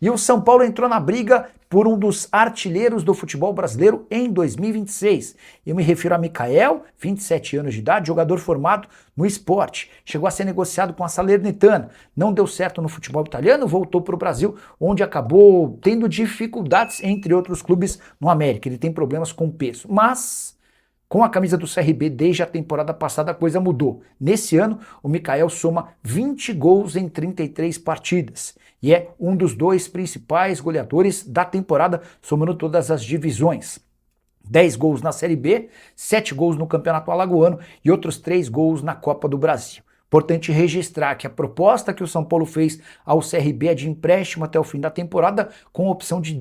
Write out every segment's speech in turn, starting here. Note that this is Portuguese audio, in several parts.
E o São Paulo entrou na briga por um dos artilheiros do futebol brasileiro em 2026. Eu me refiro a Mikael, 27 anos de idade, jogador formado no esporte. Chegou a ser negociado com a Salernitana. Não deu certo no futebol italiano, voltou para o Brasil, onde acabou tendo dificuldades, entre outros clubes, no América. Ele tem problemas com peso. Mas com a camisa do CRB, desde a temporada passada, a coisa mudou. Nesse ano, o Mikael soma 20 gols em 33 partidas e é um dos dois principais goleadores da temporada, somando todas as divisões. 10 gols na Série B, 7 gols no Campeonato Alagoano e outros 3 gols na Copa do Brasil. Importante registrar que a proposta que o São Paulo fez ao CRB é de empréstimo até o fim da temporada, com opção de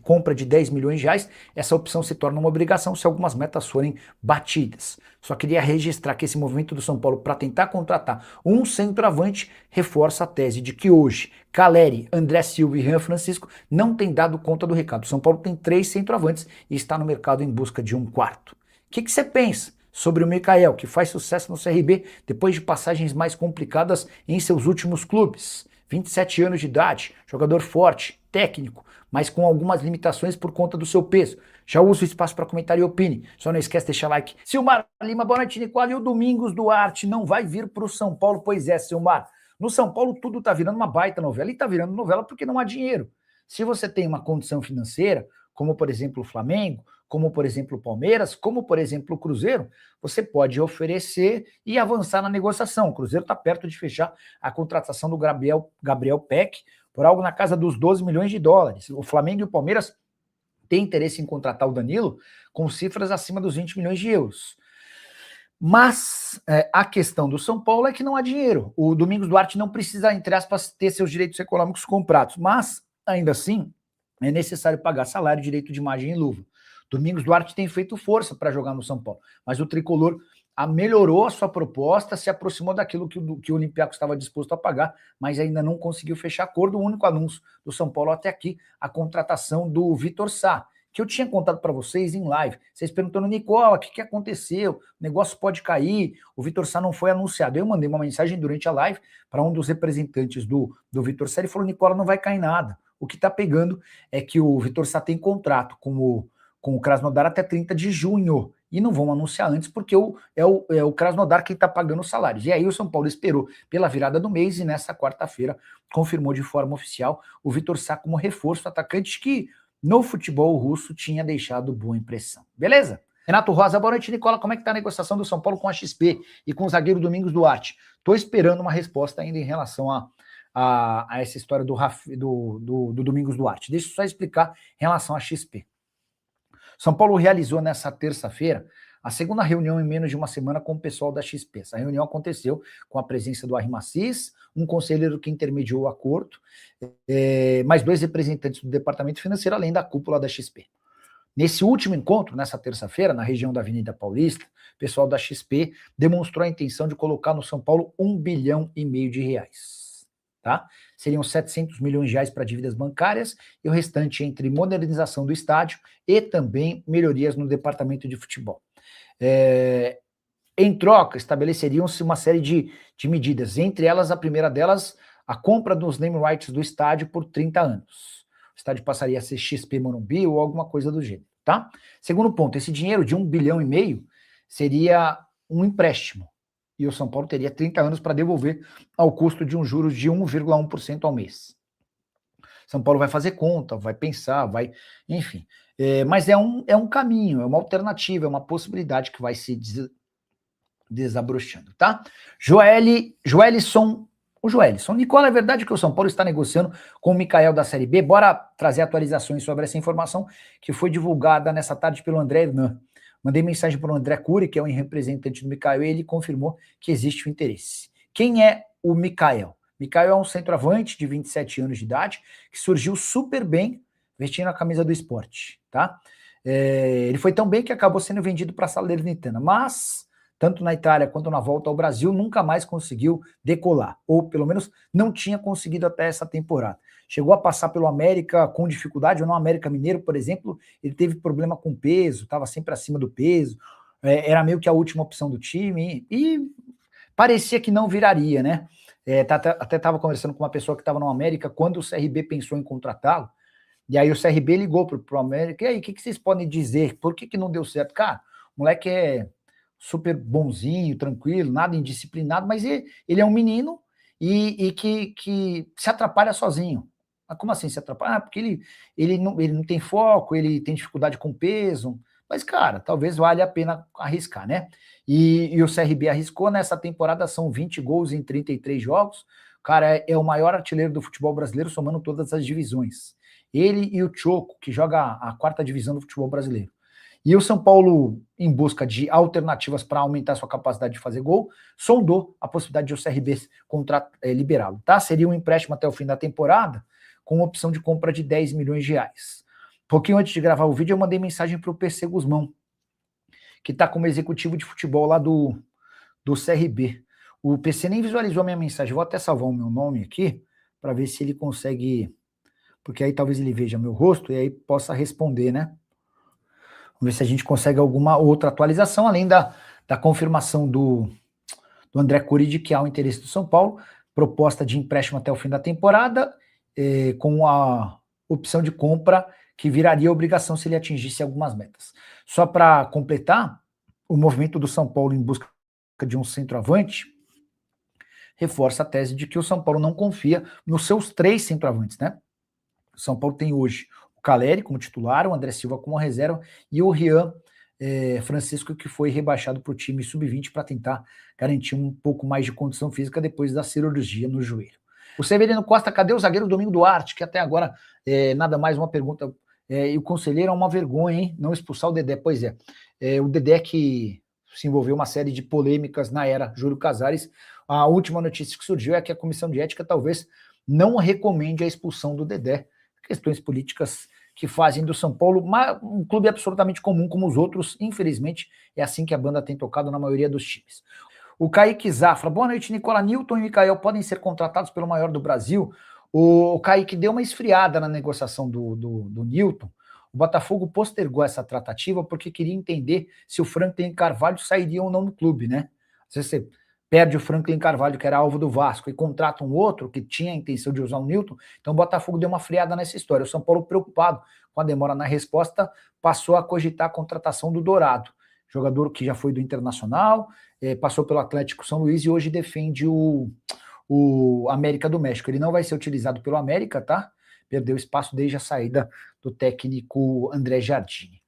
compra de 10 milhões de reais. Essa opção se torna uma obrigação se algumas metas forem batidas. Só queria registrar que esse movimento do São Paulo para tentar contratar um centroavante reforça a tese de que hoje Caleri, André Silva e Jean Francisco não têm dado conta do recado. O São Paulo tem 3 centroavantes e está no mercado em busca de um quarto. O que você pensa sobre o Mikael, que faz sucesso no CRB depois de passagens mais complicadas em seus últimos clubes? 27 anos de idade, jogador forte, técnico, mas com algumas limitações por conta do seu peso. Já uso o espaço para comentar e opine. Só não esquece de deixar like. Silmar Lima, boa noite, Nicola. E o Domingos Duarte não vai vir para o São Paulo? Pois é, Silmar. No São Paulo tudo está virando uma baita novela. E está virando novela porque não há dinheiro. Se você tem uma condição financeira, como por exemplo o Flamengo, como por exemplo o Palmeiras, como por exemplo o Cruzeiro, você pode oferecer e avançar na negociação. O Cruzeiro está perto de fechar a contratação do Gabriel Peck por algo na casa dos 12 milhões de dólares. O Flamengo e o Palmeiras têm interesse em contratar o Danilo com cifras acima dos 20 milhões de euros. Mas a questão do São Paulo é que não há dinheiro. O Domingos Duarte não precisa, entre aspas, ter seus direitos econômicos comprados, mas ainda assim é necessário pagar salário, direito de imagem e luva. Domingos Duarte tem feito força para jogar no São Paulo, mas o Tricolor melhorou a sua proposta, se aproximou daquilo que o Olympiacos estava disposto a pagar, mas ainda não conseguiu fechar acordo. O único anúncio do São Paulo até aqui, a contratação do Vitor Sá, que eu tinha contado para vocês em live. Vocês perguntando, Nicola, o que aconteceu? O negócio pode cair, o Vitor Sá não foi anunciado. Eu mandei uma mensagem durante a live para um dos representantes do Vitor Sá, ele falou, Nicola, não vai cair nada. O que está pegando é que o Vitor Sá tem contrato com o Krasnodar até 30 de junho, e não vão anunciar antes, porque é o Krasnodar quem está pagando os salários. E aí o São Paulo esperou pela virada do mês, e nessa quarta-feira confirmou de forma oficial o Vitor Sá como reforço, atacante que no futebol russo tinha deixado boa impressão. Beleza? Renato Rosa, boa noite, Nicola. Como é que está a negociação do São Paulo com a XP e com o zagueiro Domingos Duarte? Estou esperando uma resposta ainda em relação a essa história do Domingos Duarte. Deixa eu só explicar em relação à XP. São Paulo realizou nessa terça-feira a segunda reunião em menos de uma semana com o pessoal da XP. Essa reunião aconteceu com a presença do Arrimacis, um conselheiro que intermediou o acordo, mais 2 representantes do departamento financeiro, além da cúpula da XP. Nesse último encontro, nessa terça-feira, na região da Avenida Paulista, o pessoal da XP demonstrou a intenção de colocar no São Paulo 1,5 bilhão de reais. Tá? Seriam 700 milhões de reais para dívidas bancárias e o restante entre modernização do estádio e também melhorias no departamento de futebol. Em troca, estabeleceríam-se uma série de medidas, entre elas, a primeira delas, a compra dos name rights do estádio por 30 anos. O estádio passaria a ser XP Morumbi ou alguma coisa do gênero. Tá? Segundo ponto, esse dinheiro de 1,5 bilhão seria um empréstimo. E o São Paulo teria 30 anos para devolver ao custo de um juros de 1,1% ao mês. São Paulo vai fazer conta, vai pensar, enfim. Mas é um caminho, é uma alternativa, é uma possibilidade que vai se desabrochando, tá? Joelison, Nicola, é verdade que o São Paulo está negociando com o Mikael da Série B? Bora trazer atualizações sobre essa informação que foi divulgada nessa tarde pelo André Hernan. Mandei mensagem para o André Cury, que é um representante do Mikael, e ele confirmou que existe o interesse. Quem é o Mikael? Mikael é um centroavante de 27 anos de idade, que surgiu super bem vestindo a camisa do esporte, tá? Ele foi tão bem que acabou sendo vendido para a Salernitana, mas tanto na Itália quanto na volta ao Brasil, nunca mais conseguiu decolar, ou pelo menos não tinha conseguido até essa temporada. Chegou a passar pelo América com dificuldade, ou no América Mineiro, por exemplo, ele teve problema com peso, estava sempre acima do peso, era meio que a última opção do time, e parecia que não viraria, né? Até estava conversando com uma pessoa que estava no América quando o CRB pensou em contratá-lo, e aí o CRB ligou para o América, e aí, o que vocês podem dizer? Por que não deu certo? Cara, o moleque é super bonzinho, tranquilo, nada indisciplinado, mas ele é um menino e que se atrapalha sozinho. Mas como assim se atrapalha? Porque ele não tem foco, ele tem dificuldade com peso, mas, cara, talvez valha a pena arriscar, né? E o CRB arriscou nessa temporada, são 20 gols em 33 jogos, o cara é o maior artilheiro do futebol brasileiro, somando todas as divisões. Ele e o Choco, que joga a quarta divisão do futebol brasileiro. E o São Paulo, em busca de alternativas para aumentar sua capacidade de fazer gol, sondou a possibilidade de o CRB liberá-lo, tá? Seria um empréstimo até o fim da temporada, com opção de compra de 10 milhões de reais. Pouquinho antes de gravar o vídeo, eu mandei mensagem para o PC Guzmão, que está como executivo de futebol lá do CRB. O PC nem visualizou a minha mensagem, vou até salvar o meu nome aqui, para ver se ele consegue, porque aí talvez ele veja meu rosto e aí possa responder, né? Vamos ver se a gente consegue alguma outra atualização, além da confirmação do André Curi de que há um interesse do São Paulo, proposta de empréstimo até o fim da temporada, com a opção de compra que viraria obrigação se ele atingisse algumas metas. Só para completar, o movimento do São Paulo em busca de um centroavante reforça a tese de que o São Paulo não confia nos seus 3 centroavantes, né? O São Paulo tem hoje o Caleri como titular, o André Silva como reserva e o Rian Francisco, que foi rebaixado para o time sub-20 para tentar garantir um pouco mais de condição física depois da cirurgia no joelho. O Severino Costa, cadê o zagueiro Domingo Duarte? Que até agora nada mais uma pergunta. E o conselheiro é uma vergonha, hein? Não expulsar o Dedé. Pois é. O Dedé que se envolveu uma série de polêmicas na era Júlio Casares. A última notícia que surgiu é que a Comissão de Ética talvez não recomende a expulsão do Dedé. Questões políticas que fazem do São Paulo um clube absolutamente comum como os outros. Infelizmente, é assim que a banda tem tocado na maioria dos times. O Kaique Zafra, boa noite, Nicola. Newton e Mikael podem ser contratados pelo maior do Brasil. O Kaique deu uma esfriada na negociação do Newton. O Botafogo postergou essa tratativa porque queria entender se o Franklin Carvalho sairia ou não do clube, né? Às vezes você perde o Franklin Carvalho, que era alvo do Vasco, e contrata um outro que tinha a intenção de usar o Newton. Então o Botafogo deu uma friada nessa história. O São Paulo, preocupado com a demora na resposta, passou a cogitar a contratação do Dourado, jogador que já foi do Internacional, passou pelo Atlético São Luís e hoje defende o América do México. Ele não vai ser utilizado pelo América, tá? Perdeu espaço desde a saída do técnico André Jardine.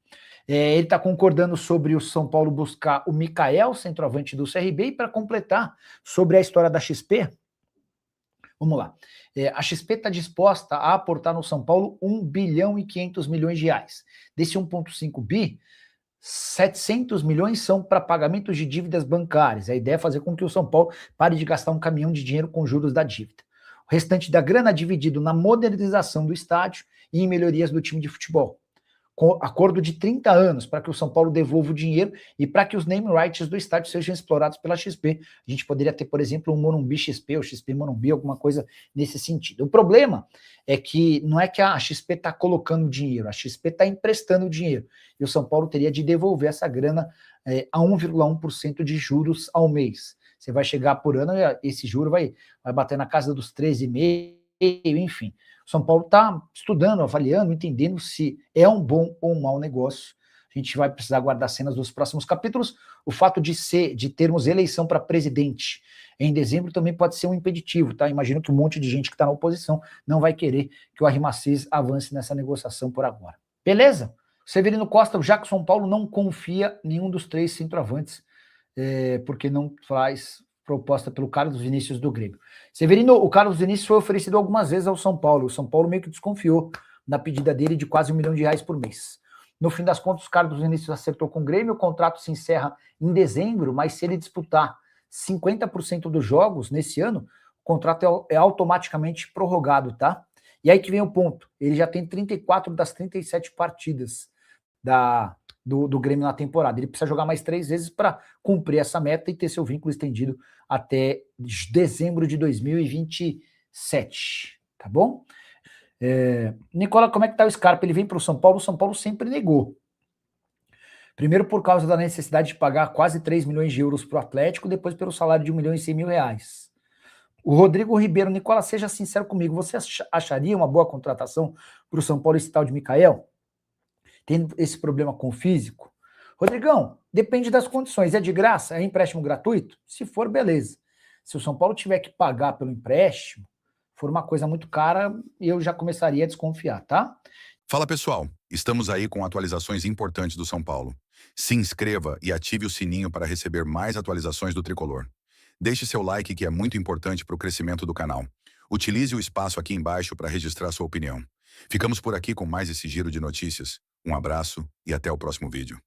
Ele está concordando sobre o São Paulo buscar o Mikael, centroavante do CRB, e para completar sobre a história da XP, vamos lá. A XP está disposta a aportar no São Paulo 1 bilhão e 500 milhões de reais. Desse 1,5 bi, 700 milhões são para pagamentos de dívidas bancárias. A ideia é fazer com que o São Paulo pare de gastar um caminhão de dinheiro com juros da dívida. O restante da grana é dividido na modernização do estádio e em melhorias do time de futebol. Com acordo de 30 anos para que o São Paulo devolva o dinheiro e para que os name rights do estádio sejam explorados pela XP. A gente poderia ter, por exemplo, um Morumbi XP ou XP Morumbi, alguma coisa nesse sentido. O problema é que não é que a XP está colocando dinheiro, a XP está emprestando dinheiro. E o São Paulo teria de devolver essa grana a 1,1% de juros ao mês. Você vai chegar por ano, esse juro vai bater na casa dos 13,5%, enfim. O São Paulo está estudando, avaliando, entendendo se é um bom ou um mau negócio. A gente vai precisar guardar cenas dos próximos capítulos. O fato de termos eleição para presidente em dezembro também pode ser um impeditivo, tá? Imagino que um monte de gente que está na oposição não vai querer que o Arrimacis avance nessa negociação por agora. Beleza? Severino Costa, já que o São Paulo não confia em nenhum dos 3 centroavantes, porque não faz proposta pelo Carlos Vinícius do Grêmio. Severino, o Carlos Vinícius foi oferecido algumas vezes ao São Paulo. O São Paulo meio que desconfiou da pedida dele de quase 1 milhão de reais por mês. No fim das contas, o Carlos Vinícius acertou com o Grêmio, o contrato se encerra em dezembro, mas se ele disputar 50% dos jogos nesse ano, o contrato é automaticamente prorrogado, tá? E aí que vem o ponto. Ele já tem 34 das 37 partidas do Grêmio na temporada. Ele precisa jogar mais 3 vezes para cumprir essa meta e ter seu vínculo estendido até dezembro de 2027, tá bom? Nicola, como é que tá o Scarpa? Ele vem para o São Paulo sempre negou. Primeiro por causa da necessidade de pagar quase 3 milhões de euros para o Atlético, depois pelo salário de 1 milhão e 100 mil reais. O Rodrigo Ribeiro, Nicola, seja sincero comigo, você acharia uma boa contratação para o São Paulo esse tal de Mikael? Tendo esse problema com o físico? Rodrigão, depende das condições. É de graça? É empréstimo gratuito? Se for, beleza. Se o São Paulo tiver que pagar pelo empréstimo, for uma coisa muito cara, eu já começaria a desconfiar, tá? Fala pessoal, estamos aí com atualizações importantes do São Paulo. Se inscreva e ative o sininho para receber mais atualizações do Tricolor. Deixe seu like que é muito importante para o crescimento do canal. Utilize o espaço aqui embaixo para registrar sua opinião. Ficamos por aqui com mais esse giro de notícias. Um abraço e até o próximo vídeo.